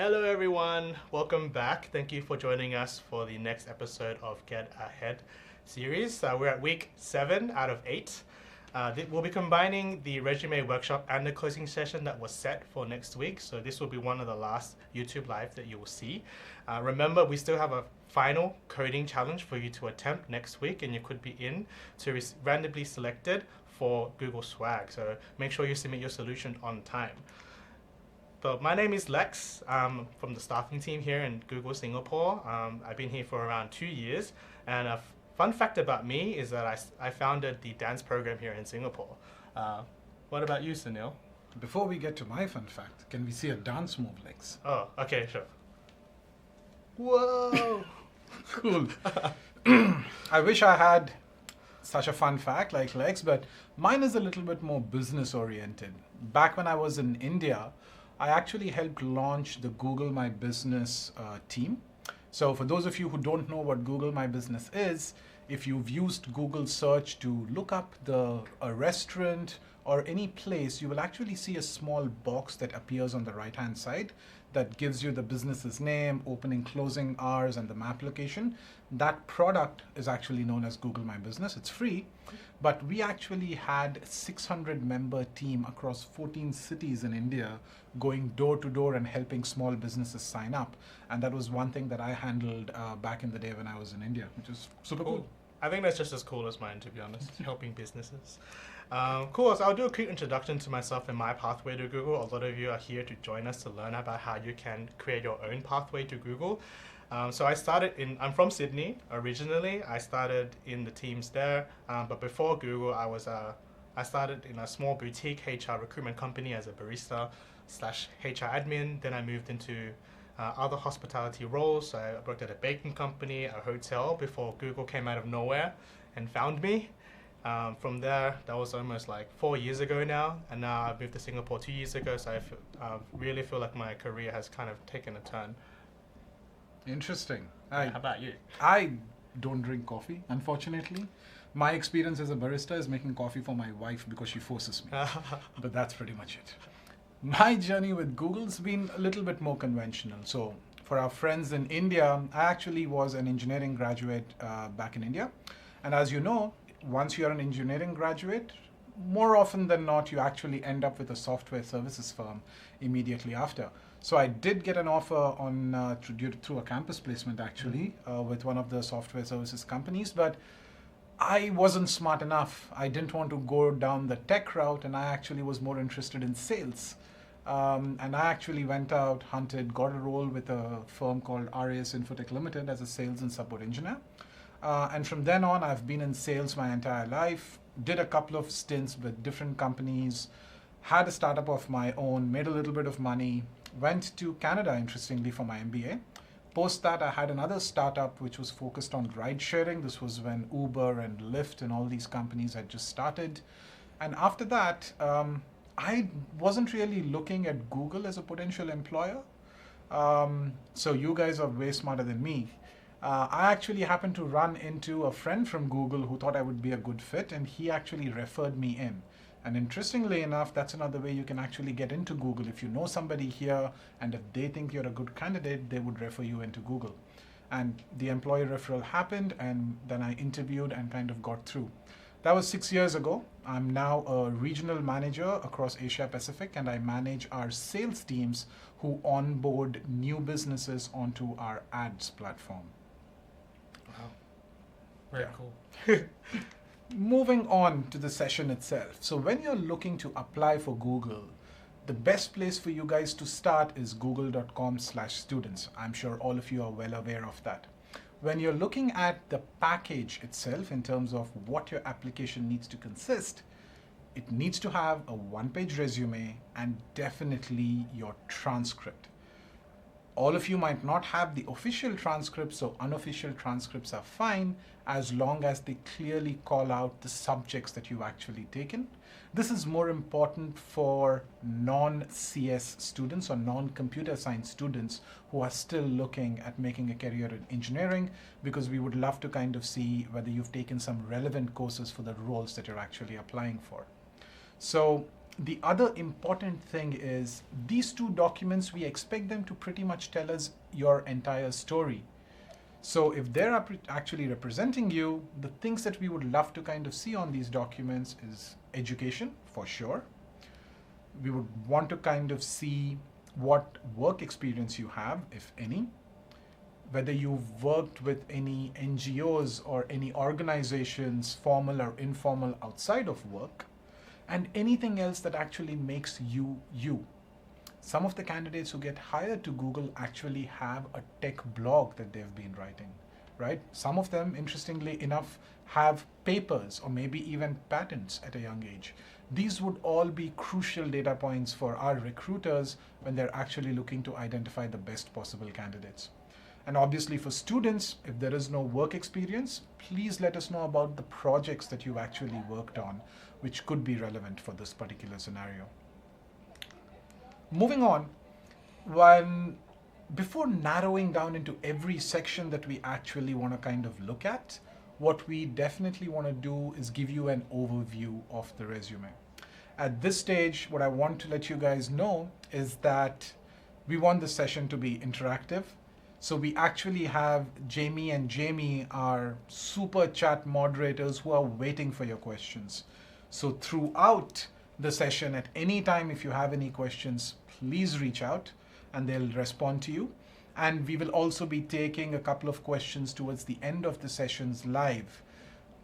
Hello, everyone. Welcome back. Thank you for joining us for the next episode of Get Ahead series. We're at week 7 out of 8. We'll be combining the resume workshop and the closing session that was set for next week. So this will be one of the last YouTube Live that you will see. Remember, we still have a final coding challenge for you to attempt next week, and you could be in to randomly selected for Google Swag. So make sure you submit your solution on time. So my name is Lex. I'm from the staffing team here in Google Singapore. I've been here for around 2 years. And a fun fact about me is that I founded the dance program here in Singapore. What about you, Sunil? Before we get to my fun fact, can we see a dance move, Lex? Oh, okay, sure. Whoa! Cool. I wish I had such a fun fact like Lex, but mine is a little bit more business oriented. Back when I was in India, I actually helped launch the Google My Business team. So for those of you who don't know what Google My Business is, if you've used Google search to look up a restaurant or any place, you will actually see a small box that appears on the right-hand side that gives you the business's name, opening, closing hours, and the map location. That product is actually known as Google My Business. It's free, but we actually had 600-member team across 14 cities in India going door to door and helping small businesses sign up. And that was one thing that I handled back in the day when I was in India, which is super cool. I think that's just as cool as mine, to be honest, helping businesses. Cool, so I'll do a quick introduction to myself and my pathway to Google. A lot of you are here to join us to learn about how you can create your own pathway to Google. So I'm from Sydney originally. I started in the teams there, but before Google, I started in a small boutique HR recruitment company as a barista / HR admin. Then I moved into other hospitality roles. So I worked at a baking company, a hotel, before Google came out of nowhere and found me. From there, that was almost like 4 years ago now, and now I've moved to Singapore 2 years ago, so I really feel like my career has kind of taken a turn. Interesting. How about you? I don't drink coffee, unfortunately. My experience as a barista is making coffee for my wife because she forces me. But that's pretty much it. My journey with Google's been a little bit more conventional. So for our friends in India, I actually was an engineering graduate back in India. And as you know, once you're an engineering graduate, more often than not, you actually end up with a software services firm immediately after. So I did get an offer through a campus placement actually with one of the software services companies, but I wasn't smart enough. I didn't want to go down the tech route, and I actually was more interested in sales. And I actually went out, hunted, got a role with a firm called RAS Infotech Limited as a sales and support engineer. And from then on, I've been in sales my entire life, did a couple of stints with different companies, had a startup of my own, made a little bit of money, went to Canada, interestingly, for my MBA. Post that, I had another startup which was focused on ride sharing. This was when Uber and Lyft and all these companies had just started. And after that, I wasn't really looking at Google as a potential employer. So you guys are way smarter than me. I actually happened to run into a friend from Google who thought I would be a good fit, and he actually referred me in. And interestingly enough, that's another way you can actually get into Google. If you know somebody here, and if they think you're a good candidate, they would refer you into Google. And the employee referral happened, and then I interviewed and kind of got through. That was 6 years ago. I'm now a regional manager across Asia Pacific, and I manage our sales teams who onboard new businesses onto our ads platform. Wow. Very cool. Moving on to the session itself. So when you're looking to apply for Google, the best place for you guys to start is google.com/students. I'm sure all of you are well aware of that. When you're looking at the package itself in terms of what your application needs to consist, it needs to have a one-page resume and definitely your transcript. All of you might not have the official transcripts, so unofficial transcripts are fine as long as they clearly call out the subjects that you've actually taken. This is more important for non-CS students or non-computer science students who are still looking at making a career in engineering, because we would love to kind of see whether you've taken some relevant courses for the roles that you're actually applying for. So the other important thing is these two documents, we expect them to pretty much tell us your entire story. So if they're actually representing you, the things that we would love to kind of see on these documents is education, for sure. We would want to kind of see what work experience you have, if any, whether you've worked with any NGOs or any organizations, formal or informal, outside of work, and anything else that actually makes you you. Some of the candidates who get hired to Google actually have a tech blog that they've been writing, right? Some of them, interestingly enough, have papers or maybe even patents at a young age. These would all be crucial data points for our recruiters when they're actually looking to identify the best possible candidates. And obviously for students, if there is no work experience, please let us know about the projects that you've actually worked on, which could be relevant for this particular scenario. Moving on, before narrowing down into every section that we actually want to kind of look at, what we definitely want to do is give you an overview of the resume. At this stage, what I want to let you guys know is that we want the session to be interactive. So we actually have Jamie and Jamie, our super chat moderators, who are waiting for your questions. So throughout the session, at any time, if you have any questions, please reach out and they'll respond to you. And we will also be taking a couple of questions towards the end of the sessions live.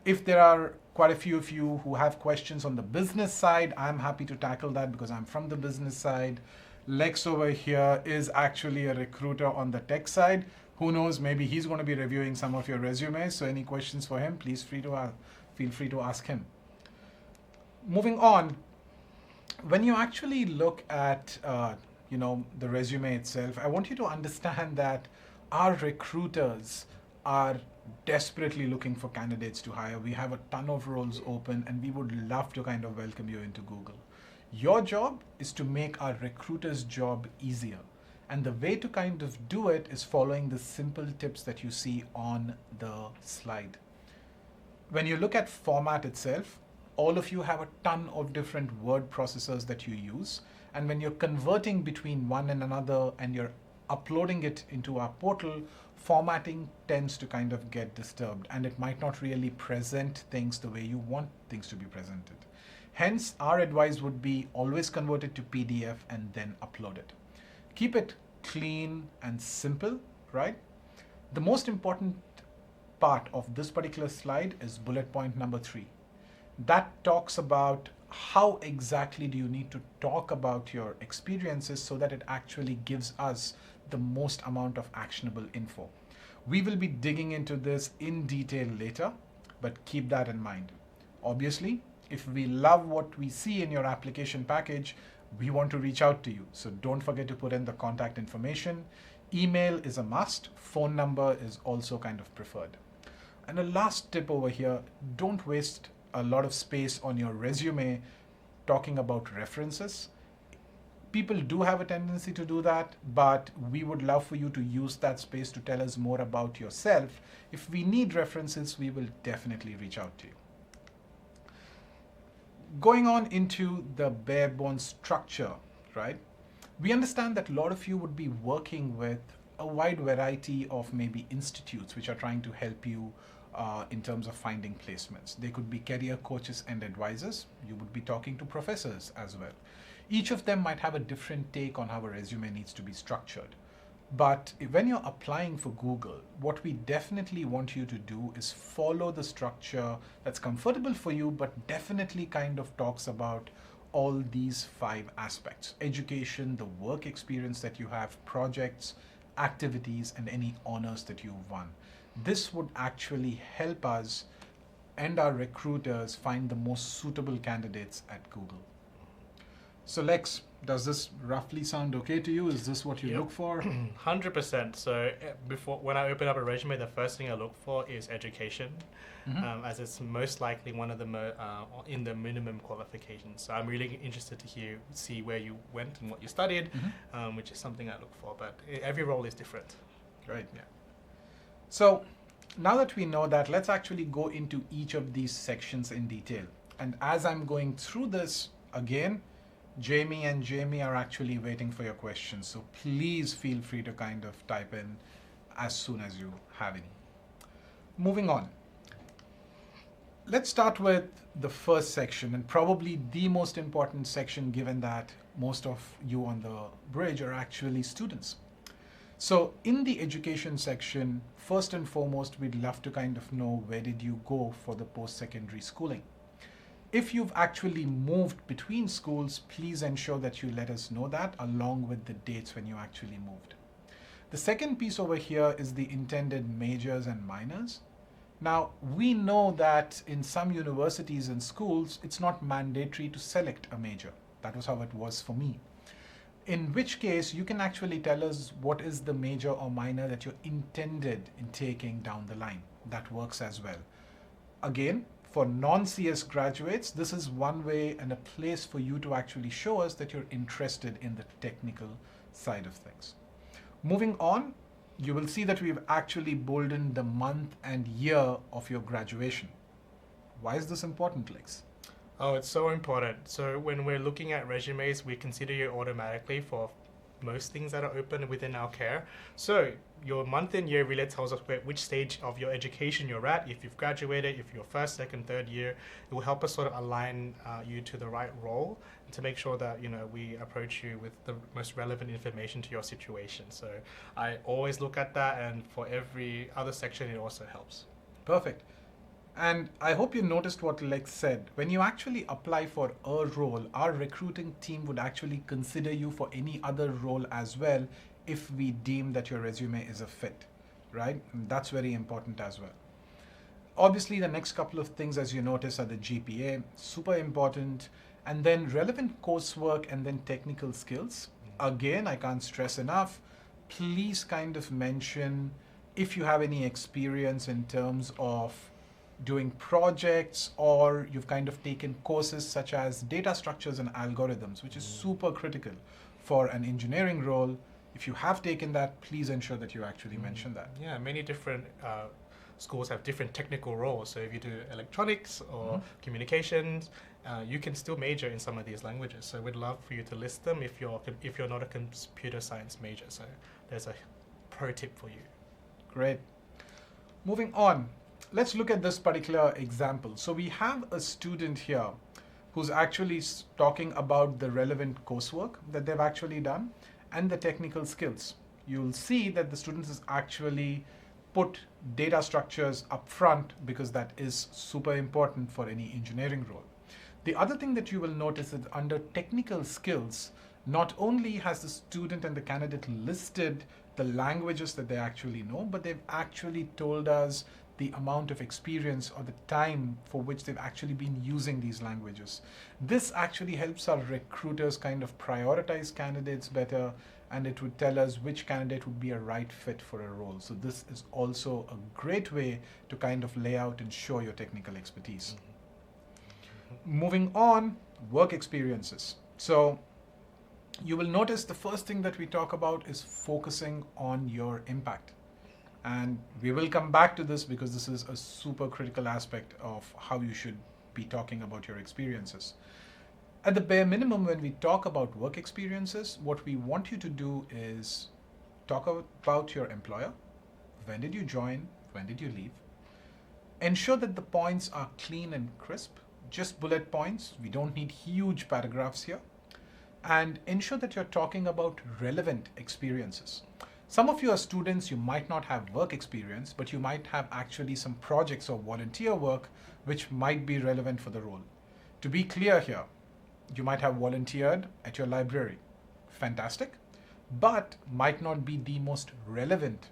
If there are quite a few of you who have questions on the business side, I'm happy to tackle that because I'm from the business side. Lex over here is actually a recruiter on the tech side. Who knows, maybe he's going to be reviewing some of your resumes. So any questions for him, please feel free to ask him. Moving on, when you actually look at the resume itself, I want you to understand that our recruiters are desperately looking for candidates to hire. We have a ton of roles open and we would love to kind of welcome you into Google. Your job is to make our recruiter's job easier. And the way to kind of do it is following the simple tips that you see on the slide. When you look at format itself, all of you have a ton of different word processors that you use. And when you're converting between one and another and you're uploading it into our portal, formatting tends to kind of get disturbed and it might not really present things the way you want things to be presented. Hence, our advice would be always convert it to PDF and then upload it. Keep it clean and simple, right? The most important part of this particular slide is bullet point number 3. That talks about how exactly do you need to talk about your experiences so that it actually gives us the most amount of actionable info. We will be digging into this in detail later, but keep that in mind. Obviously, if we love what we see in your application package, we want to reach out to you. So don't forget to put in the contact information. Email is a must. Phone number is also kind of preferred. And a last tip over here, don't waste a lot of space on your resume talking about references. People do have a tendency to do that, but we would love for you to use that space to tell us more about yourself. If we need references, we will definitely reach out to you. Going on into the bare bones structure, right? We understand that a lot of you would be working with a wide variety of maybe institutes which are trying to help you in terms of finding placements. They could be career coaches and advisors. You would be talking to professors as well. Each of them might have a different take on how a resume needs to be structured. But when you're applying for Google, what we definitely want you to do is follow the structure that's comfortable for you, but definitely kind of talks about all these 5 aspects: education, the work experience that you have, projects, activities, and any honors that you've won. This would actually help us and our recruiters find the most suitable candidates at Google. So Lex, does this roughly sound okay to you? Is this what you look for? 100%. So when I open up a resume, the first thing I look for is education, as it's most likely one of the in the minimum qualifications. So I'm really interested to see where you went and what you studied, which is something I look for. But every role is different. Right. Yeah. So now that we know that, let's actually go into each of these sections in detail. And as I'm going through this, again, Jamie and Jamie are actually waiting for your questions, so please feel free to kind of type in as soon as you have any. Moving on. Let's start with the first section, and probably the most important section, given that most of you on the bridge are actually students. So in the education section, first and foremost, we'd love to kind of know, where did you go for the post-secondary schooling? If you've actually moved between schools, please ensure that you let us know that, along with the dates when you actually moved. The second piece over here is the intended majors and minors. Now, we know that in some universities and schools, it's not mandatory to select a major. That was how it was for me. In which case, you can actually tell us what is the major or minor that you're intended in taking down the line. That works as well. Again, for non-CS graduates, this is one way and a place for you to actually show us that you're interested in the technical side of things. Moving on, you will see that we've actually boldened the month and year of your graduation. Why is this important, Lex? Oh, it's so important. So when we're looking at resumes, we consider you automatically for most things that are open within our care. So your month and year really tells us which stage of your education you're at. If you've graduated, if you're first, second, third year, it will help us sort of align you to the right role, and to make sure that we approach you with the most relevant information to your situation. So I always look at that, and for every other section, it also helps. Perfect. And I hope you noticed what Lex said. When you actually apply for a role, our recruiting team would actually consider you for any other role as well if we deem that your resume is a fit, right? And that's very important as well. Obviously, the next couple of things, as you notice, are the GPA, super important, and then relevant coursework, and then technical skills. Again, I can't stress enough, please kind of mention if you have any experience in terms of doing projects, or you've kind of taken courses such as data structures and algorithms, which is super critical for an engineering role. If you have taken that, please ensure that you actually mention that. Yeah, many different schools have different technical roles. So if you do electronics or communications, you can still major in some of these languages. So we'd love for you to list them if you're not a computer science major. So there's a pro tip for you. Great. Moving on. Let's look at this particular example. So we have a student here who's actually talking about the relevant coursework that they've actually done and the technical skills. You'll see that the student has actually put data structures up front, because that is super important for any engineering role. The other thing that you will notice is under technical skills, not only has the student and the candidate listed the languages that they actually know, but they've actually told us the amount of experience or the time for which they've actually been using these languages. This actually helps our recruiters kind of prioritize candidates better, and it would tell us which candidate would be a right fit for a role. So this is also a great way to kind of lay out and show your technical expertise. Moving on, work experiences. So you will notice the first thing that we talk about is focusing on your impact. And we will come back to this because this is a super critical aspect of how you should be talking about your experiences. At the bare minimum, when we talk about work experiences, what we want you to do is talk about your employer. When did you join? When did you leave? Ensure that the points are clean and crisp, just bullet points. We don't need huge paragraphs here. And ensure that you're talking about relevant experiences. Some of you are students, you might not have work experience, but you might have actually some projects or volunteer work which might be relevant for the role. To be clear here, you might have volunteered at your library. Fantastic. But might not be the most relevant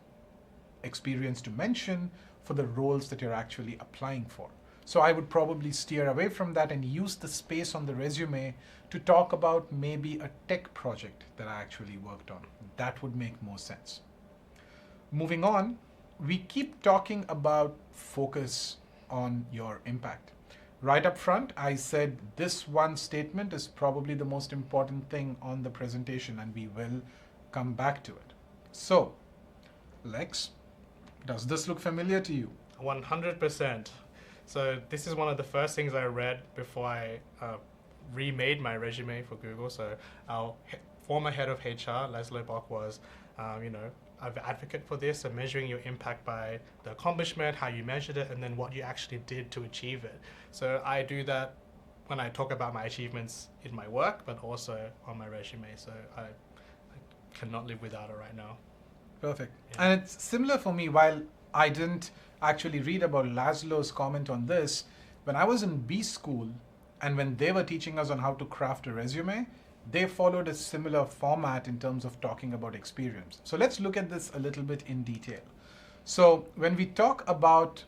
experience to mention for the roles that you're actually applying for. So I would probably steer away from that and use the space on the resume to talk about maybe a tech project that I actually worked on. That would make more sense. Moving on, we keep talking about focus on your impact. Right up front, I said this one statement is probably the most important thing on the presentation, and we will come back to it. So, Lex, does this look familiar to you? 100%. So this is one of the first things I read before I remade my resume for Google. So our former head of HR, Laszlo Bock, was, an advocate for this, and measuring your impact by the accomplishment, how you measured it, and then what you actually did to achieve it. So I do that when I talk about my achievements in my work, but also on my resume. So I cannot live without it right now. Perfect. Yeah. And it's similar for me. While I didn't actually read about Laszlo's comment on this, when I was in B school and when they were teaching us on how to craft a resume, they followed a similar format in terms of talking about experience. So let's look at this a little bit in detail. So when we talk about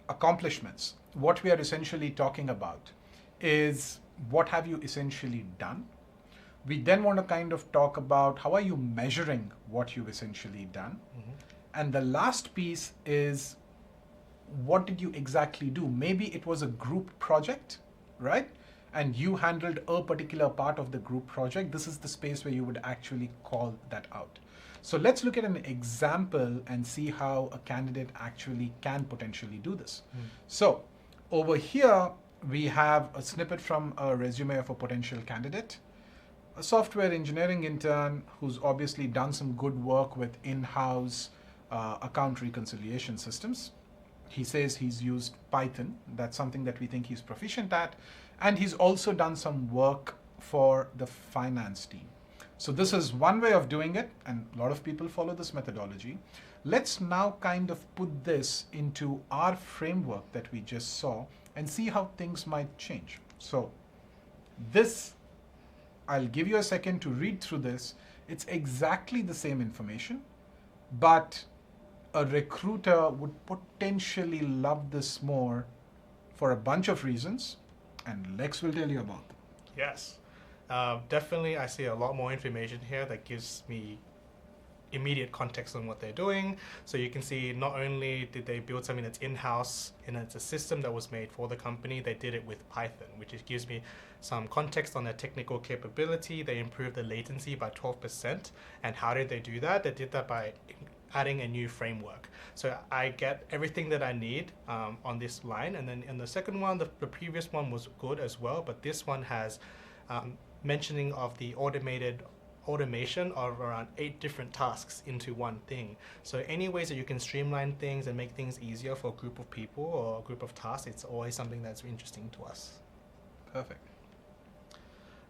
accomplishments, what we are essentially talking about is what have you essentially done. We then want to kind of talk about how are you measuring what you've essentially done. Mm-hmm. And the last piece is what did you exactly do? Maybe it was a group project, right? And you handled a particular part of the group project. This is the space where you would actually call that out. So let's look at an example and see how a candidate actually can potentially do this. So over here, we have a snippet from a resume of a potential candidate, a software engineering intern who's obviously done some good work with in-house account reconciliation systems. He says he's used Python. That's something that we think he's proficient at. And he's also done some work for the finance team. So this is one way of doing it, and a lot of people follow this methodology. Let's now kind of put this into our framework that we just saw and see how things might change. So this, I'll give you a second to read through this. It's exactly the same information, but a recruiter would potentially love this more for a bunch of reasons, and Lex will tell you about them. Yes. Definitely, I see a lot more information here that gives me immediate context on what they're doing. So you can see not only did they build something that's in-house and it's a system that was made for the company, they did it with Python, which gives me some context on their technical capability. They improved the latency by 12%. And how did they do that? They did that by adding a new framework. So I get everything that I need on this line. And then in the second one, the previous one was good as well, but this one has mentioning of the automation of around 8 different tasks into one thing. So any ways that you can streamline things and make things easier for a group of people or a group of tasks, it's always something that's interesting to us. Perfect.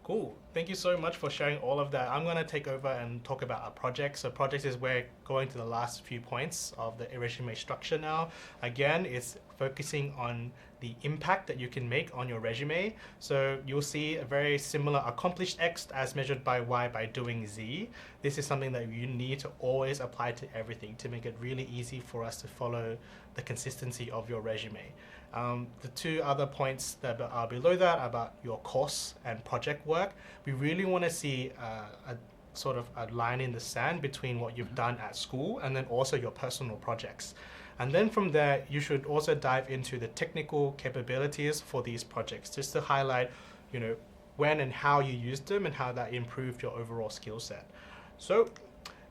Cool. Thank you so much for sharing all of that. I'm going to take over and talk about our project. So projects is where going to the last few points of the resume structure now. Again, it's focusing on the impact that you can make on your resume. So you'll see a very similar accomplished X as measured by Y by doing Z. This is something that you need to always apply to everything to make it really easy for us to follow the consistency of your resume. The two other points that are below that about your course and project work, we really want to see a sort of a line in the sand between what you've done at school and then also your personal projects. And then from there, you should also dive into the technical capabilities for these projects, just to highlight, when and how you used them and how that improved your overall skill set. So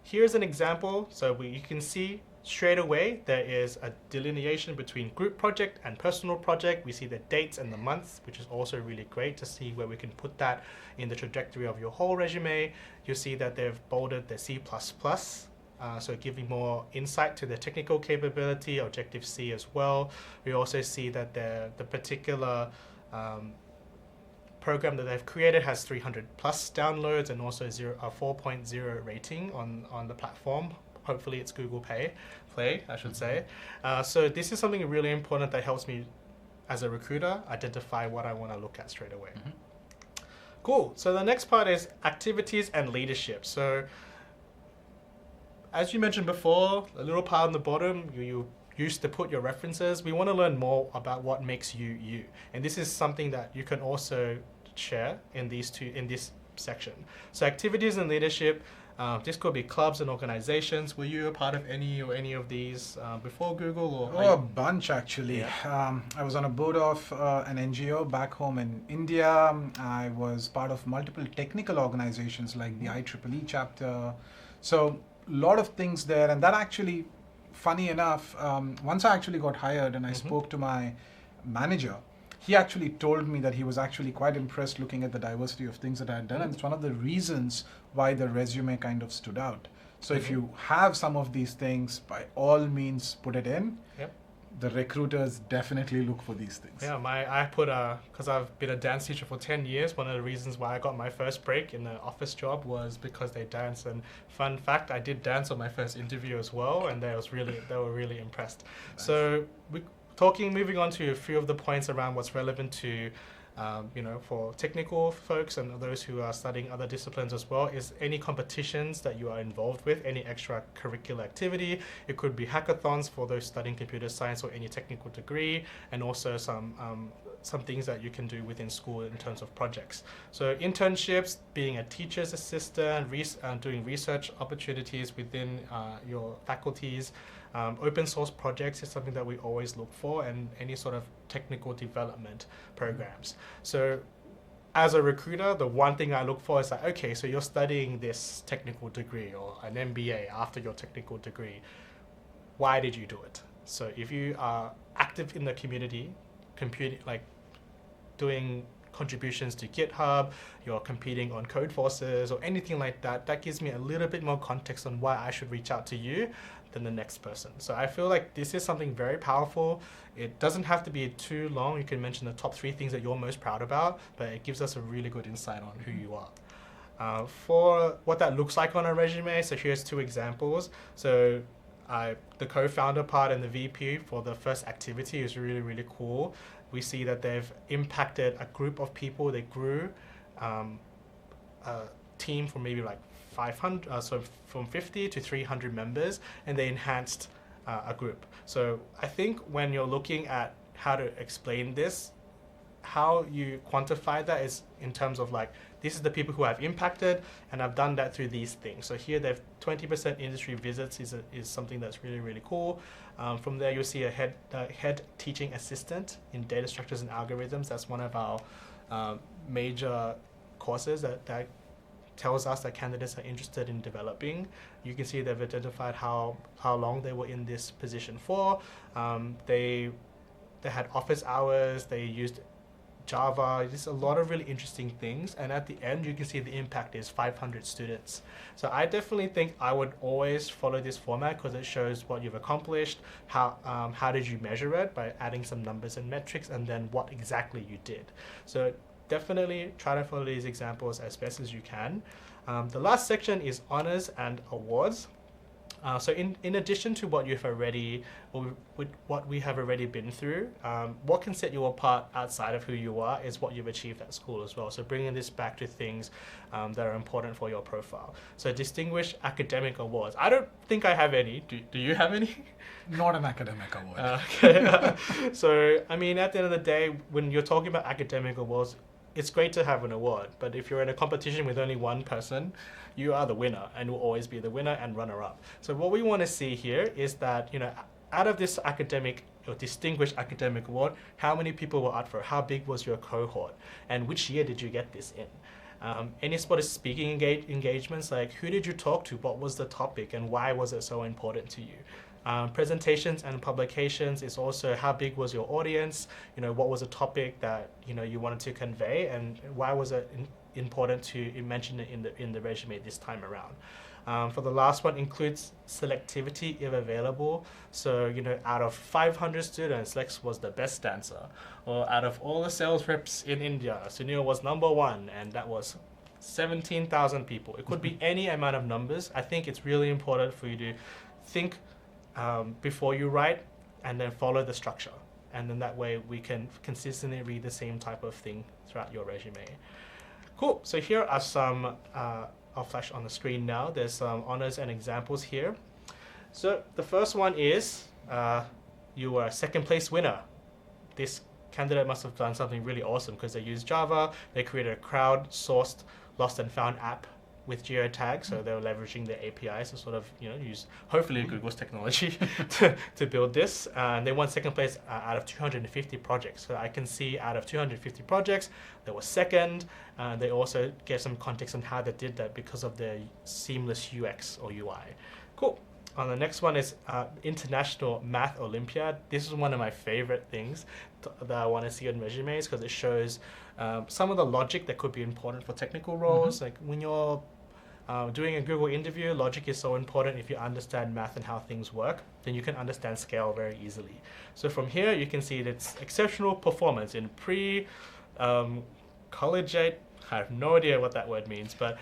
here's an example. So you can see straight away there is a delineation between group project and personal project. We see the dates and the months, which is also really great to see where we can put that in the trajectory of your whole resume. You see that they've bolded the C++, so giving more insight to the technical capability, Objective-C as well. We also see that the particular program that they've created has 300 plus downloads and also a 4.0 rating on the platform. Hopefully it's Google Play, I should say. So this is something really important that helps me as a recruiter identify what I want to look at straight away. Cool. So the next part is activities and leadership. So as you mentioned before, a little part on the bottom, you used to put your references. We want to learn more about what makes you you. And this is something that you can also share in this section. So activities and leadership, this could be clubs and organizations. Were you a part of any of these before Google? A bunch actually. Yeah. I was on a board of an NGO back home in India. I was part of multiple technical organizations like the IEEE chapter. So a lot of things there. And that actually, funny enough, once I actually got hired and I spoke to my manager, he actually told me that he was actually quite impressed looking at the diversity of things that I had done, and it's one of the reasons why the resume kind of stood out. So if you have some of these things, by all means put it in. Yep. The recruiters definitely look for these things. Yeah, I put because I've been a dance teacher for 10 years. One of the reasons why I got my first break in the office job was because they dance. And fun fact, I did dance on my first interview as well, and they were really impressed. Nice. So moving on to a few of the points around what's relevant to for technical folks and those who are studying other disciplines as well, is any competitions that you are involved with, any extracurricular activity. It could be hackathons for those studying computer science or any technical degree, and also some things that you can do within school in terms of projects. So internships, being a teacher's assistant, doing research opportunities within your faculties. Open source projects is something that we always look for, and any sort of technical development programs. So as a recruiter, the one thing I look for is like, okay, so you're studying this technical degree or an MBA after your technical degree. Why did you do it? So if you are active in the community, doing contributions to GitHub, you're competing on Code Forces or anything like that, that gives me a little bit more context on why I should reach out to you than the next person. So I feel like this is something very powerful. It doesn't have to be too long. You can mention the top 3 things that you're most proud about, but it gives us a really good insight on who you are. For what that looks like on a resume, so here's 2 examples. So the co-founder part and the VP for the first activity is really, really cool. We see that they've impacted a group of people. They grew a team from maybe like 500, so from 50 to 300 members, and they enhanced a group. So I think when you're looking at how to explain this, how you quantify that is in terms of like, this is the people who I've impacted, and I've done that through these things. So here they've 20% industry visits is something that's really, really cool. From there, you'll see a head teaching assistant in data structures and algorithms. That's one of our major courses that tells us that candidates are interested in developing. You can see they've identified how long they were in this position for. They had office hours, they used Java, just a lot of really interesting things. And at the end, you can see the impact is 500 students. So I definitely think I would always follow this format because it shows what you've accomplished, how did you measure it by adding some numbers and metrics, and then what exactly you did. So definitely try to follow these examples as best as you can. The last section is honors and awards. So in addition to what you've already, or what we have already been through, what can set you apart outside of who you are is what you've achieved at school as well. So bringing this back to things that are important for your profile. So distinguished academic awards. I don't think I have any. Do you have any? Not an academic award. Okay. So, I mean, at the end of the day, when you're talking about academic awards, it's great to have an award, but if you're in a competition with only one person, you are the winner and will always be the winner and runner-up. So what we want to see here is that, out of this academic or distinguished academic award, how many people were up for it? How big was your cohort? And which year did you get this in? Any sort of speaking engagements, like who did you talk to? What was the topic and why was it so important to you? Presentations and publications is also how big was your audience, what was the topic that you wanted to convey, and why was it important to mention it in the resume this time around. For the last one, includes selectivity if available. So out of 500 students, Lex was the best dancer, or out of all the sales reps in India, Sunil was #1, and that was 17,000 people. It could be any amount of numbers. I think it's really important for you to think before you write, and then follow the structure. And then that way we can consistently read the same type of thing throughout your resume. Cool, so here are some, I'll flash on the screen now. There's some honors and examples here. So the first one is, you were a 2nd place winner. This candidate must have done something really awesome because they used Java, they created a crowd-sourced lost and found app with geotag, so they were leveraging the APIs to sort of use hopefully Google's technology to build this. And they won 2nd place out of 250 projects. So I can see out of 250 projects, they were 2nd. They also gave some context on how they did that because of their seamless UX or UI. Cool. On the next one is International Math Olympiad. This is one of my favorite things that I want to see on resumes because it shows some of the logic that could be important for technical roles. Like when you're doing a Google interview, logic is so important. If you understand math and how things work, then you can understand scale very easily. So from here, you can see it's exceptional performance in collegiate. I have no idea what that word means, but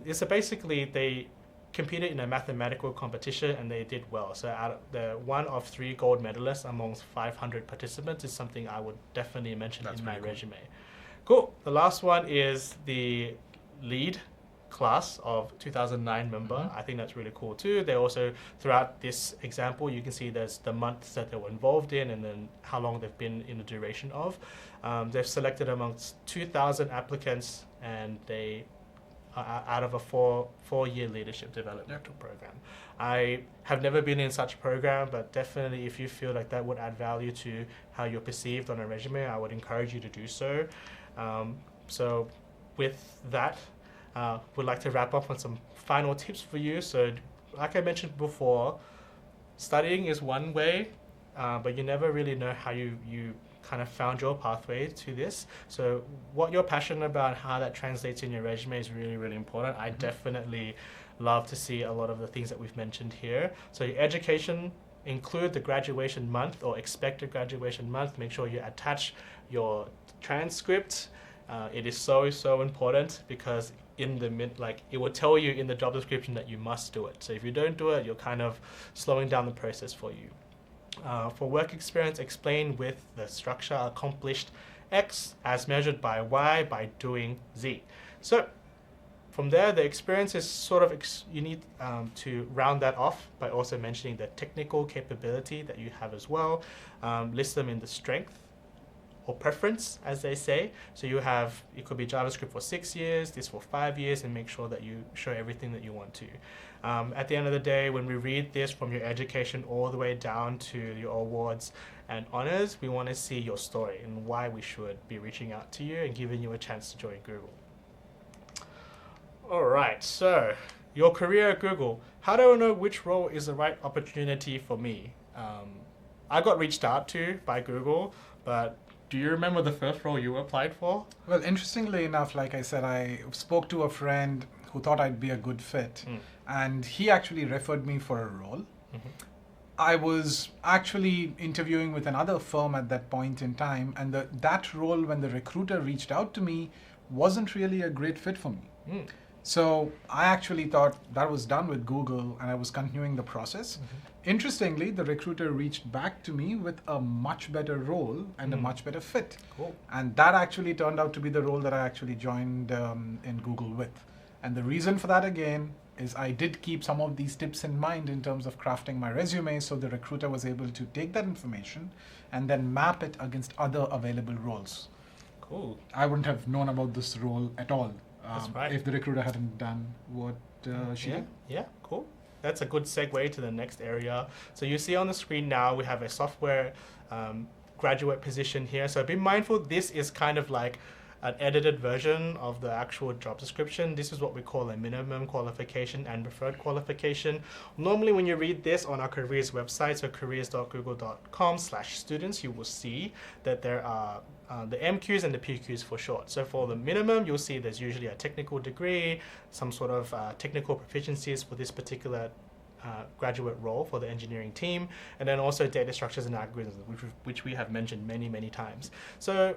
it's basically they competed in a mathematical competition and they did well. So out of the one of 3 gold medalists amongst 500 participants is something I would definitely mention in my resume. Cool. The last one is the lead class of 2009 member. I think that's really cool too. They also, throughout this example, you can see there's the months that they were involved in and then how long they've been in the duration of. They've selected amongst 2,000 applicants and they out of a four-year leadership developmental program. I have never been in such a program, but definitely if you feel like that would add value to how you're perceived on a resume, I would encourage you to do so. So with that, we'd like to wrap up on some final tips for you. So like I mentioned before, studying is one way, but you never really know how you kind of found your pathway to this. So what you're passionate about, how that translates in your resume is really, really important. I definitely love to see a lot of the things that we've mentioned here. So your education, include the graduation month or expected graduation month. Make sure you attach your transcript. It is so important because it will tell you in the job description that you must do it. So if you don't do it, you're kind of slowing down the process for you. For work experience, explain with the structure accomplished X as measured by Y by doing Z. So from there, the experience is sort of, you need to round that off by also mentioning the technical capability that you have as well. List them in the strength or preference, as they say. So it could be JavaScript for 6 years, this for 5 years, and make sure that you show everything that you want to. At the end of the day, when we read this from your education all the way down to your awards and honors, we want to see your story and why we should be reaching out to you and giving you a chance to join Google. All right, so your career at Google. How do I know which role is the right opportunity for me? I got reached out to by Google, but do you remember the first role you applied for? Well, interestingly enough, like I said, I spoke to a friend who thought I'd be a good fit, and he actually referred me for a role. I was actually interviewing with another firm at that point in time, and that role, when the recruiter reached out to me, wasn't really a great fit for me. So I actually thought that was done with Google, and I was continuing the process. Interestingly, the recruiter reached back to me with a much better role and a much better fit. Cool. And that actually turned out to be the role that I actually joined in Google with. And the reason for that, again, is I did keep some of these tips in mind in terms of crafting my resume, so the recruiter was able to take that information and then map it against other available roles. Cool. I wouldn't have known about this role at all right. if the recruiter hadn't done what she did. Yeah, cool. That's a good segue to the next area. So you see on the screen now, we have a software graduate position here. So be mindful, this is kind of like an edited version of the actual job description. This is what we call a minimum qualification and preferred qualification. Normally when you read this on our careers website, so careers.google.com/students, you will see that there are the MQs and the PQs for short. So for the minimum, you'll see there's usually a technical degree, some sort of technical proficiencies for this particular graduate role for the engineering team, and then also data structures and algorithms, which we have mentioned many times. So,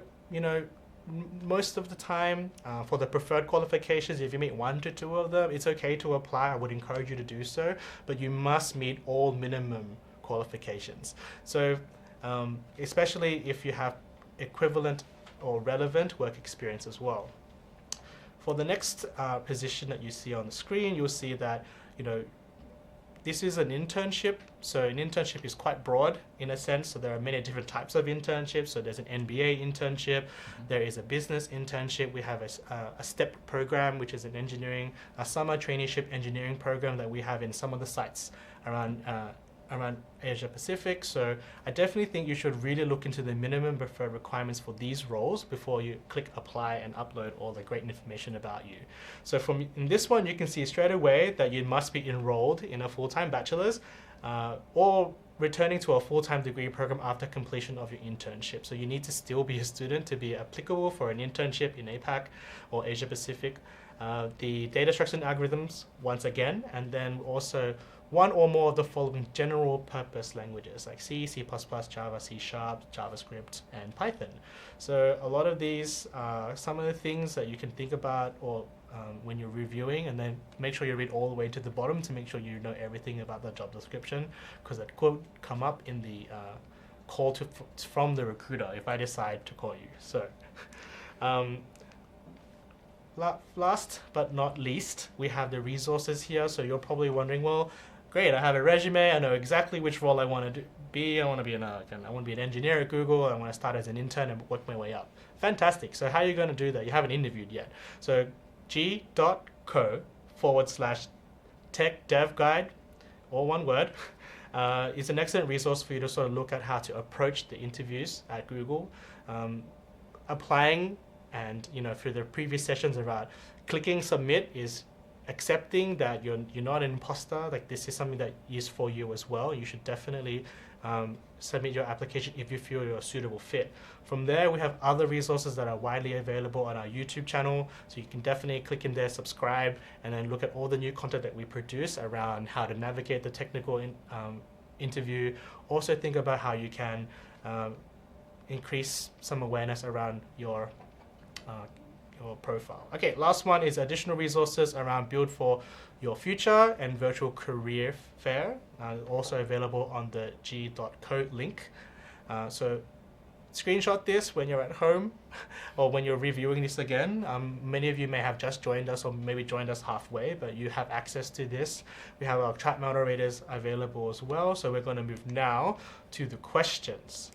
most of the time, for the preferred qualifications, if you meet 1 to 2 of them, it's okay to apply. I would encourage you to do so, but you must meet all minimum qualifications. So especially if you have equivalent or relevant work experience as well. For the next position that you see on the screen, you'll see that, this is an internship. So an internship is quite broad in a sense. So there are many different types of internships. So there's an MBA internship. There is a business internship. We have a STEP program, which is a summer traineeship engineering program that we have in some of the sites around around Asia Pacific. So I definitely think you should really look into the minimum preferred requirements for these roles before you click apply and upload all the great information about you. So in this one, you can see straight away that you must be enrolled in a full-time bachelor's or returning to a full-time degree program after completion of your internship. So you need to still be a student to be applicable for an internship in APAC or Asia Pacific. The data structure and algorithms, once again, and then also one or more of the following general purpose languages like C, C++, Java, C#, JavaScript, and Python. So a lot of these are some of the things that you can think about or when you're reviewing, and then make sure you read all the way to the bottom to make sure you know everything about the job description, because that could come up in the call from the recruiter if I decide to call you. So last but not least, we have the resources here. So you're probably wondering, well, great, I have a resume, I know exactly which role I want to be. I want to be an engineer at Google. I want to start as an intern and work my way up. Fantastic. So how are you going to do that? You haven't interviewed yet. So g.co/tech dev guide, all one word, is an excellent resource for you to sort of look at how to approach the interviews at Google. Applying and through the previous sessions about clicking submit is accepting that you're not an imposter. Like, this is something that is for you as well. You should definitely submit your application if you feel you're a suitable fit. From there, we have other resources that are widely available on our YouTube channel. So you can definitely click in there, subscribe, and then look at all the new content that we produce around how to navigate the technical interview. Also think about how you can increase some awareness around your profile. Okay, last one is additional resources around Build for Your Future and Virtual Career Fair, also available on the g.co link. So screenshot this when you're at home or when you're reviewing this again. Many of you may have just joined us or maybe joined us halfway, but you have access to this. We have our chat moderators available as well. So we're going to move now to the questions.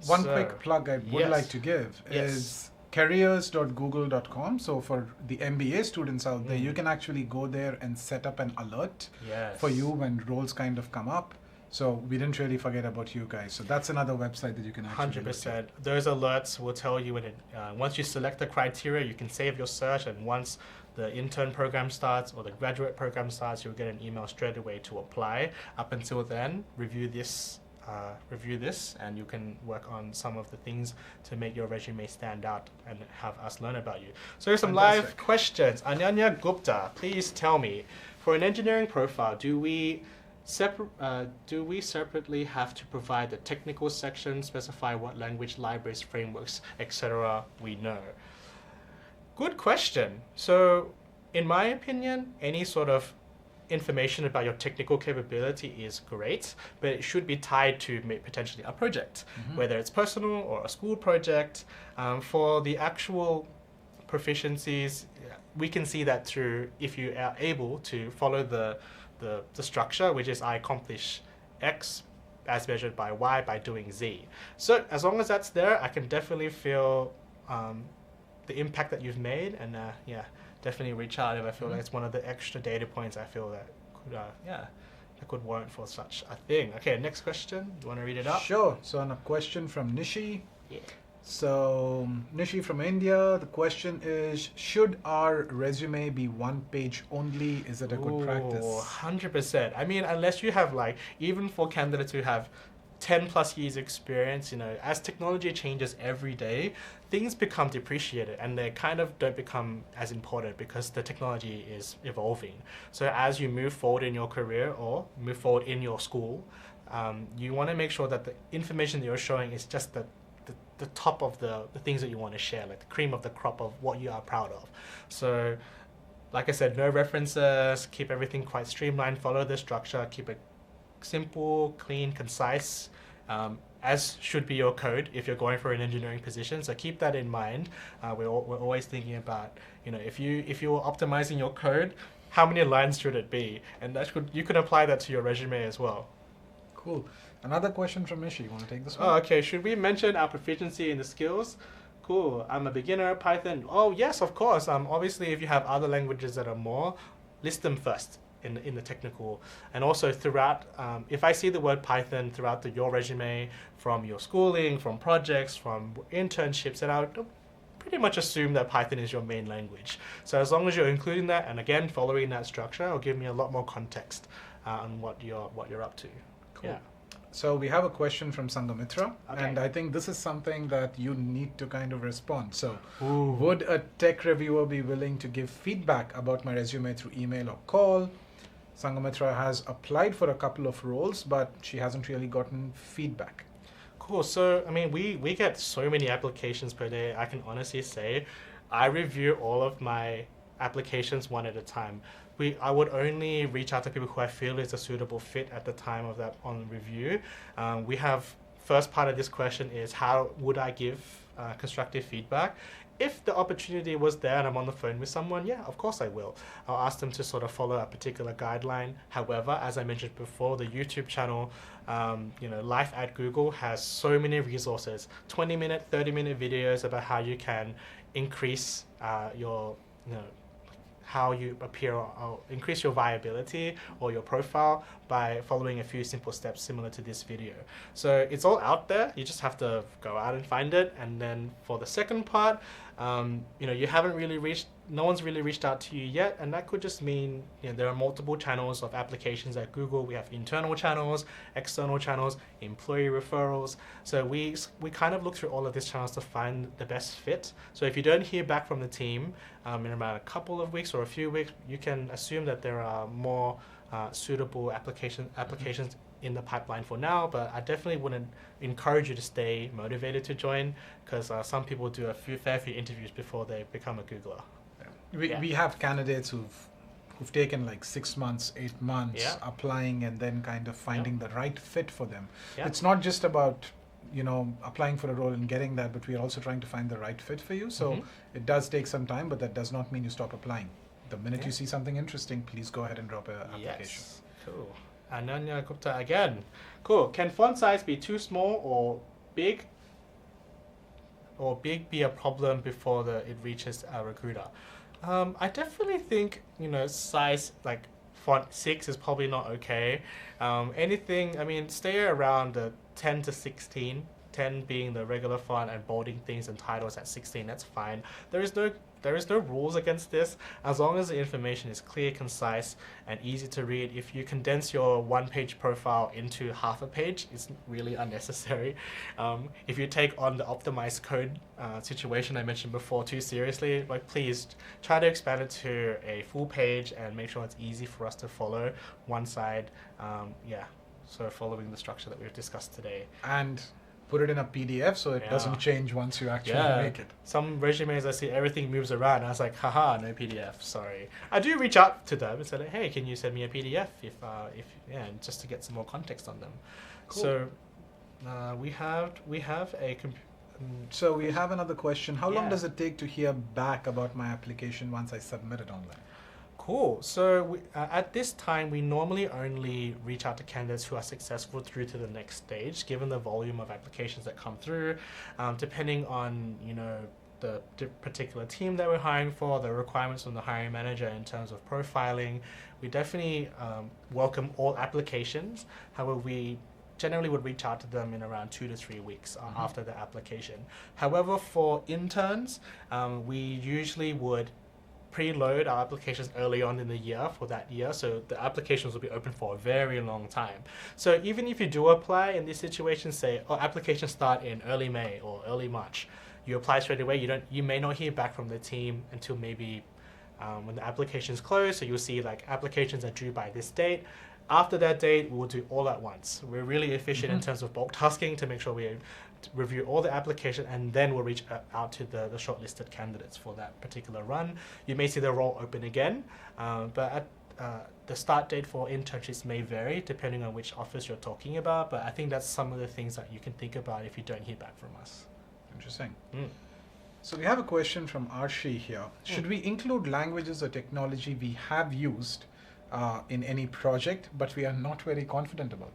One quick plug I would like to give is careers.google.com. So for the MBA students out there, you can actually go there and set up an alert for you when roles kind of come up. So we didn't really forget about you guys. So that's another website that you can actually 100%. Those alerts will tell you when once you select the criteria, you can save your search, and once the intern program starts or the graduate program starts, you'll get an email straight away to apply. Up until then, review this, and you can work on some of the things to make your resume stand out and have us learn about you. So here's some live questions. Ananya Gupta, please tell me, for an engineering profile, do we separately have to provide the technical section, specify what language, libraries, frameworks, etc. we know? Good question. So in my opinion, any sort of information about your technical capability is great, but it should be tied to potentially a project, whether it's personal or a school project. For the actual proficiencies, we can see that through if you are able to follow the structure, which is I accomplish X as measured by Y by doing Z. So as long as that's there, I can definitely feel the impact that you've made, and definitely reach out if I feel like it's one of the extra data points I feel that could warrant for such a thing. Okay, next question. Do you want to read it up? Sure. So on a question from Nishi. Yeah. So Nishi from India, the question is, should our resume be one page only? Is it a good practice? 100%. I mean, unless you have even for candidates who have 10 plus years experience, as technology changes every day, things become depreciated and they kind of don't become as important because the technology is evolving. So as you move forward in your career or move forward in your school, you want to make sure that the information that you're showing is just the top of the things that you want to share, like the cream of the crop of what you are proud of. So like I said, no references, keep everything quite streamlined, follow the structure, keep it simple, clean, concise, as should be your code if you're going for an engineering position. So keep that in mind. We're always thinking about, if you're optimizing your code, how many lines should it be? And you could apply that to your resume as well. Cool. Another question from Mishi. You want to take this one? Oh, okay. Should we mention our proficiency in the skills? Cool. I'm a beginner, Python. Oh, yes, of course. Obviously, if you have other languages that are more, list them first. in the technical, and also throughout. If I see the word Python throughout your resume, from your schooling, from projects, from internships, and I would pretty much assume that Python is your main language. So as long as you're including that, and again following that structure, it'll give me a lot more context on what you're up to. Cool. Yeah. So we have a question from Sangamitra, Okay. and I think this is something that you need to kind of respond. So, Ooh. would a tech reviewer be willing to give feedback about my resume through email or call? Sangamitra has applied for a couple of roles, but she hasn't really gotten feedback. Cool. So, I mean, we get so many applications per day. I can honestly say I review all of my applications one at a time. I would only reach out to people who I feel is a suitable fit at the time of that on review. We have, first part of this question is, how would I give constructive feedback? If the opportunity was there and I'm on the phone with someone, yeah, of course I will. I'll ask them to sort of follow a particular guideline. However, as I mentioned before, the YouTube channel, Life at Google has so many resources, 20-minute, 30-minute videos about how you can increase how you appear, or increase your viability or your profile by following a few simple steps similar to this video. So it's all out there. You just have to go out and find it. And then for the second part, no one's really reached out to you yet, and that could just mean there are multiple channels of applications at Google. We have internal channels, external channels, employee referrals. So we kind of look through all of these channels to find the best fit. So if you don't hear back from the team in about a couple of weeks or a few weeks, you can assume that there are more suitable applications in the pipeline for now, but I definitely wouldn't encourage you to stay motivated to join, because some people do a fair few interviews before they become a Googler. We have candidates who've taken like 6 months, 8 months applying and then kind of finding the right fit for them. Yeah. It's not just about applying for a role and getting that, but we are also trying to find the right fit for you. So it does take some time, but that does not mean you stop applying. The minute you see something interesting, please go ahead and drop an application. Yes. Cool. Ananya Gupta again. Cool. Can font size be too small or big? Or big be a problem before it reaches a recruiter? I definitely think size like font 6 is probably not okay. Stay around the 10 to 16. 10 being the regular font and bolding things and titles at 16. That's fine. There is no rules against this, as long as the information is clear, concise, and easy to read. If you condense your one-page profile into half a page, it's really unnecessary. If you take on the optimized code situation I mentioned before too seriously, please try to expand it to a full page and make sure it's easy for us to follow one side. So following the structure that we've discussed today. And put it in a PDF so it doesn't change once you actually make it. Some resumes I see everything moves around. I was like, haha, no PDF. Sorry. I do reach out to them and say, hey, can you send me a PDF just to get some more context on them. Cool. So we have a. So we have another question. How long does it take to hear back about my application once I submit it online? Cool. So at this time, we normally only reach out to candidates who are successful through to the next stage, given the volume of applications that come through, depending on the particular team that we're hiring for, the requirements from the hiring manager in terms of profiling. We definitely welcome all applications. However, we generally would reach out to them in around 2 to 3 weeks after the application. However, for interns, we usually would preload our applications early on in the year for that year, so the applications will be open for a very long time. So even if you do apply in this situation, say applications start in early May or early March, you apply straight away, you may not hear back from the team until maybe when the applications close. So you'll see applications are due by this date. After that date, we'll do all at once. We're really efficient in terms of bulk tasking to make sure we review all the application, and then we'll reach out to the shortlisted candidates for that particular run. You may see the role open again, but the start date for internships may vary depending on which office you're talking about, but I think that's some of the things that you can think about if you don't hear back from us. Interesting. So we have a question from Arshi here. Should we include languages or technology we have used in any project, but we are not very confident about?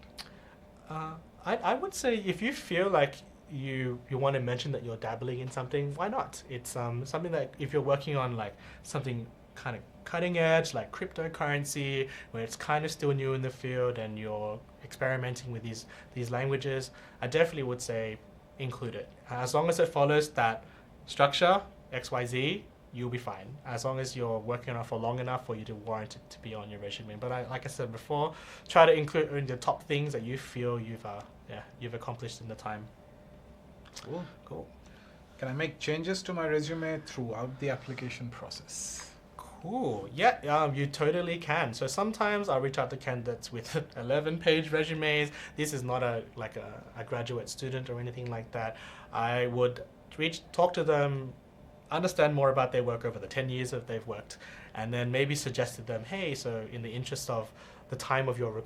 I would say if you feel like you want to mention that you're dabbling in something, why not? It's something that if you're working on something kind of cutting edge, like cryptocurrency, where it's kind of still new in the field and you're experimenting with these languages, I definitely would say include it. As long as it follows that structure, XYZ, you'll be fine. As long as you're working on it for long enough for you to warrant it to be on your resume. But like I said before, try to include in the top things that you feel you've accomplished in the time. Cool. Can I make changes to my resume throughout the application process? Cool. Yeah, you totally can. So sometimes I'll reach out to candidates with 11-page resumes. This is not a graduate student or anything like that. I would talk to them, understand more about their work over the 10 years that they've worked, and then maybe suggest to them, hey, so in the interest of the time of your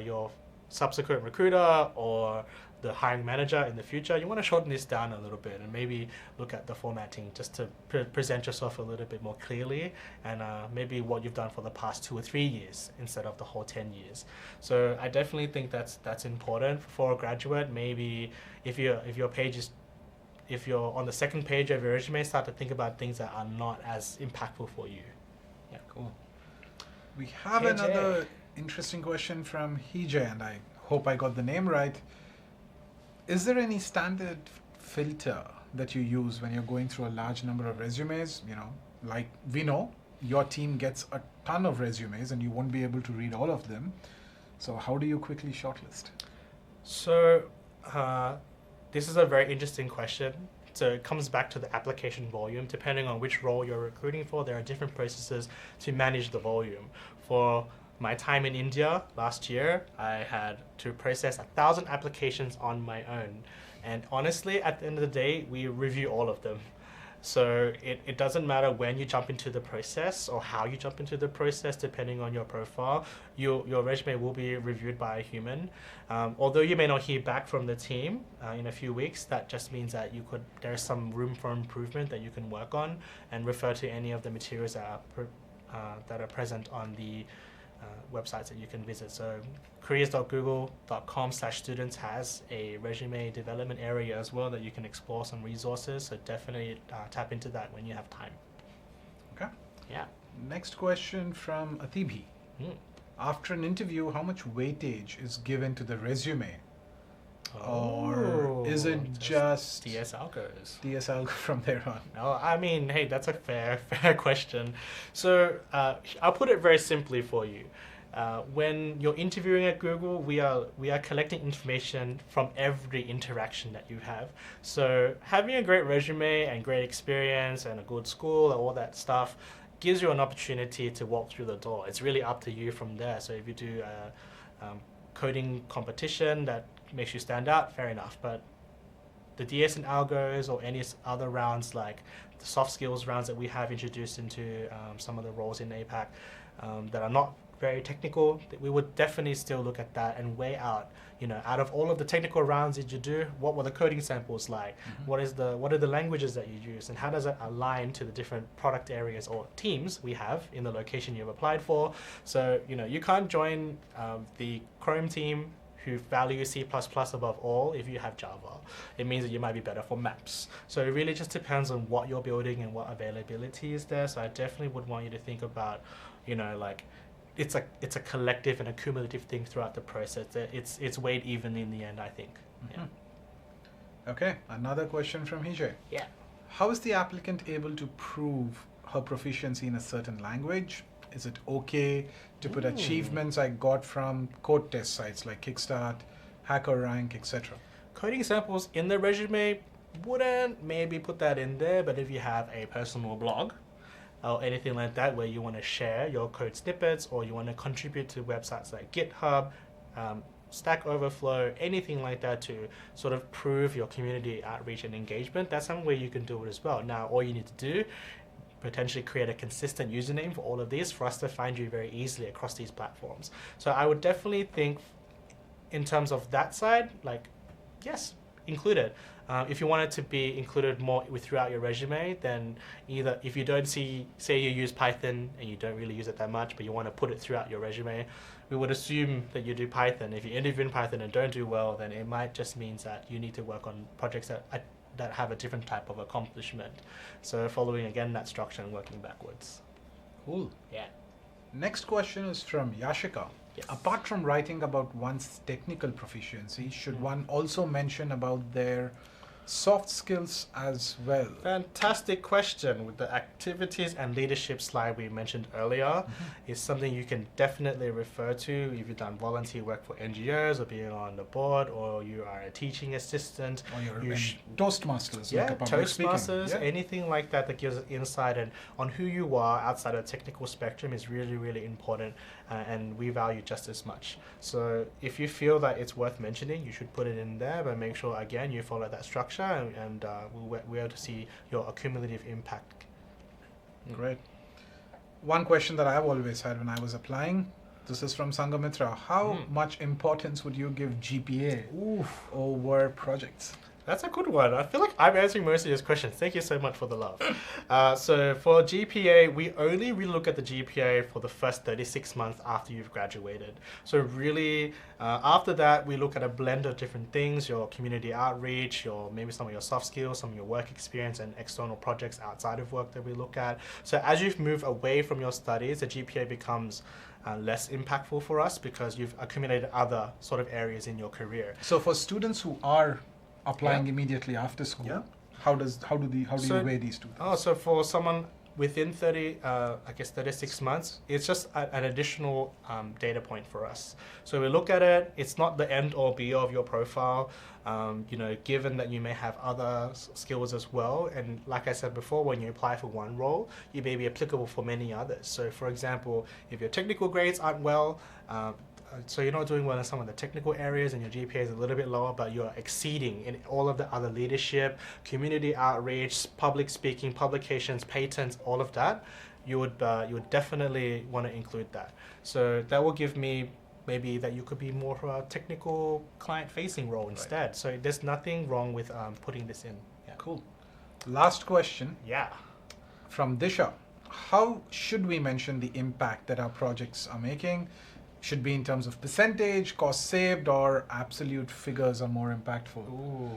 your subsequent recruiter or the hiring manager in the future, you want to shorten this down a little bit and maybe look at the formatting just to present yourself a little bit more clearly, and maybe what you've done for the past 2 or 3 years instead of the whole 10 years. So I definitely think that's important for a graduate. Maybe if you're on the second page of your resume, start to think about things that are not as impactful for you. Yeah, cool. We have KJ. another interesting question from Hijay, and I hope I got the name right. Is there any standard filter that you use when you're going through a large number of resumes? Like we know your team gets a ton of resumes and you won't be able to read all of them. So how do you quickly shortlist? So this is a very interesting question. So it comes back to the application volume. Depending on which role you're recruiting for, there are different processes to manage the volume. For my time in India last year, I had to process 1,000 applications on my own. And honestly, at the end of the day, we review all of them. So it doesn't matter when you jump into the process or how you jump into the process, depending on your profile. Your resume will be reviewed by a human. Although you may not hear back from the team in a few weeks, that just means that there's some room for improvement that you can work on, and refer to any of the materials that are present on the websites that you can visit. So careers.google.com/students has a resume development area as well that you can explore some resources. So definitely tap into that when you have time. Okay. Yeah. Next question from Atibhi. After an interview, how much weightage is given to the resume? Or is it just DS algos? DS algo from there on? No, I mean, hey, that's a fair question. So I'll put it very simply for you. When you're interviewing at Google, we are collecting information from every interaction that you have. So having a great resume and great experience and a good school and all that stuff gives you an opportunity to walk through the door. It's really up to you from there. So if you do a coding competition that makes you stand out, fair enough. But the DS and algos or any other rounds, like the soft skills rounds that we have introduced into some of the roles in APAC that are not very technical, we would definitely still look at that and weigh out, out of all of the technical rounds that you do, what were the coding samples like? Mm-hmm. What are the languages that you use, and how does it align to the different product areas or teams we have in the location you've applied for? So, you can't join the Chrome team who value C++ above all if you have Java. It means that you might be better for maps. So it really just depends on what you're building and what availability is there. So I definitely would want you to think about, it's a collective and a cumulative thing throughout the process. It's weighed even in the end, I think. Mm-hmm. Yeah. Okay, another question from Hijay. Yeah. How is the applicant able to prove her proficiency in a certain language? Is it okay to put achievements I got from code test sites like Kickstart, HackerRank, etc.? Coding samples in the resume, wouldn't maybe put that in there, but if you have a personal blog or anything like that where you want to share your code snippets or you want to contribute to websites like GitHub, Stack Overflow, anything like that to sort of prove your community outreach and engagement, that's somewhere you can do it as well. Now, all you need to do, potentially create a consistent username for all of these for us to find you very easily across these platforms. So I would definitely think in terms of that side, yes, include it. If you want it to be included more throughout your resume, then either if you don't say you use Python and you don't really use it that much, but you want to put it throughout your resume, we would assume that you do Python. If you interview in Python and don't do well, then it might just means that you need to work on projects that have a different type of accomplishment. So following again that structure and working backwards. Cool. Yeah. Next question is from Yashika. Yes. Apart from writing about one's technical proficiency, should one also mention about their soft skills as well? Fantastic question. With the activities and leadership slide we mentioned earlier, is something you can definitely refer to if you've done volunteer work for NGOs or being on the board, or you are a teaching assistant. Or your You sh- Toastmasters, Yeah, like a public Toastmasters, speaking. Yeah. anything like that that gives us insight on who you are outside of the technical spectrum is really, really important, and we value just as much. So if you feel that it's worth mentioning, you should put it in there, but make sure, again, you follow that structure, and we'll be able to see your accumulative impact. Great. One question that I've always had when I was applying, this is from Sangamitra. How much importance would you give GPA over projects? That's a good one. I feel like I'm answering most of these questions. Thank you so much for the love. So for GPA, we only really look at the GPA for the first 36 months after you've graduated. So really, after that, we look at a blend of different things, your community outreach, maybe some of your soft skills, some of your work experience, and external projects outside of work that we look at. So as you've moved away from your studies, the GPA becomes less impactful for us because you've accumulated other sort of areas in your career. So for students who are applying immediately after school, how do you weigh these two things? So for someone within 36 months, it's just an additional data point for us. So we look at it, it's not the end or be of your profile, given that you may have other skills as well. And like I said before, when you apply for one role, you may be applicable for many others. So for example, if your technical grades aren't so you're not doing well in some of the technical areas and your GPA is a little bit lower, but you're exceeding in all of the other leadership, community outreach, public speaking, publications, patents, all of that, you would definitely want to include that. So that will give me maybe that you could be more of a technical client-facing role instead. So there's nothing wrong with putting this in. Yeah. Cool. Last question. Yeah. From Disha. How should we mention the impact that our projects are making? Should be in terms of percentage, cost saved, or absolute figures are more impactful? Ooh.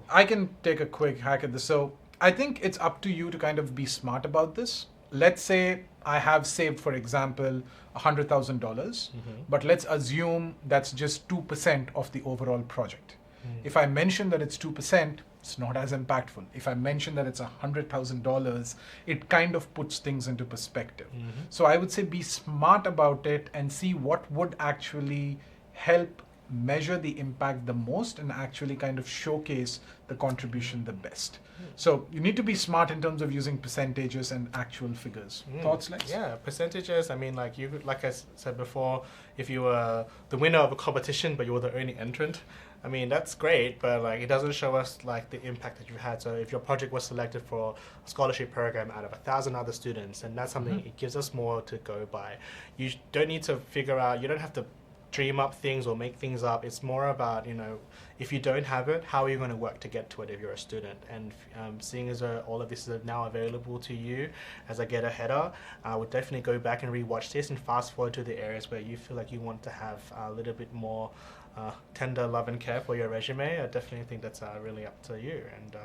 I can take a quick hack at this. So I think it's up to you to kind of be smart about this. Let's say I have saved, for example, $100,000, but let's assume that's just 2% of the overall project. If I mention that it's 2%, it's not as impactful. If I mention that it's $100,000, it kind of puts things into perspective. So I would say be smart about it and see what would actually help measure the impact the most and actually kind of showcase the contribution the best. So you need to be smart in terms of using percentages and actual figures. Thoughts, Lex? Yeah, percentages. I mean, like I said before, if you were the winner of a competition but you were the only entrant, I mean, that's great, but like it doesn't show us like the impact that you had. So if your project was selected for a scholarship program out of 1,000 other students, and that's something, it gives us more to go by. You don't need to figure out, you don't have to dream up things or make things up. It's more about, if you don't have it, how are you going to work to get to it if you're a student? And seeing as though all of this is now available to you as a get header, I would definitely go back and rewatch this and fast forward to the areas where you feel like you want to have a little bit more tender love and care for your resume. I definitely think that's really up to you. And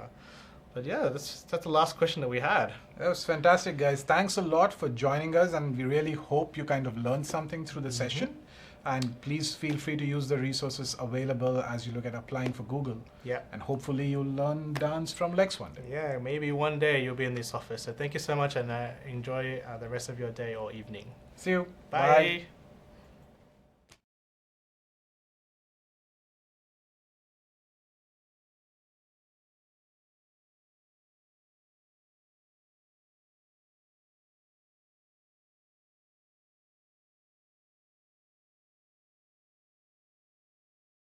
but yeah, that's the last question that we had. That was fantastic, guys. Thanks a lot for joining us, and we really hope you kind of learned something through the session. And please feel free to use the resources available as you look at applying for Google. Yeah. And hopefully you'll learn dance from Lex one day. Yeah, maybe one day you'll be in this office. So thank you so much, and enjoy the rest of your day or evening. See you. Bye.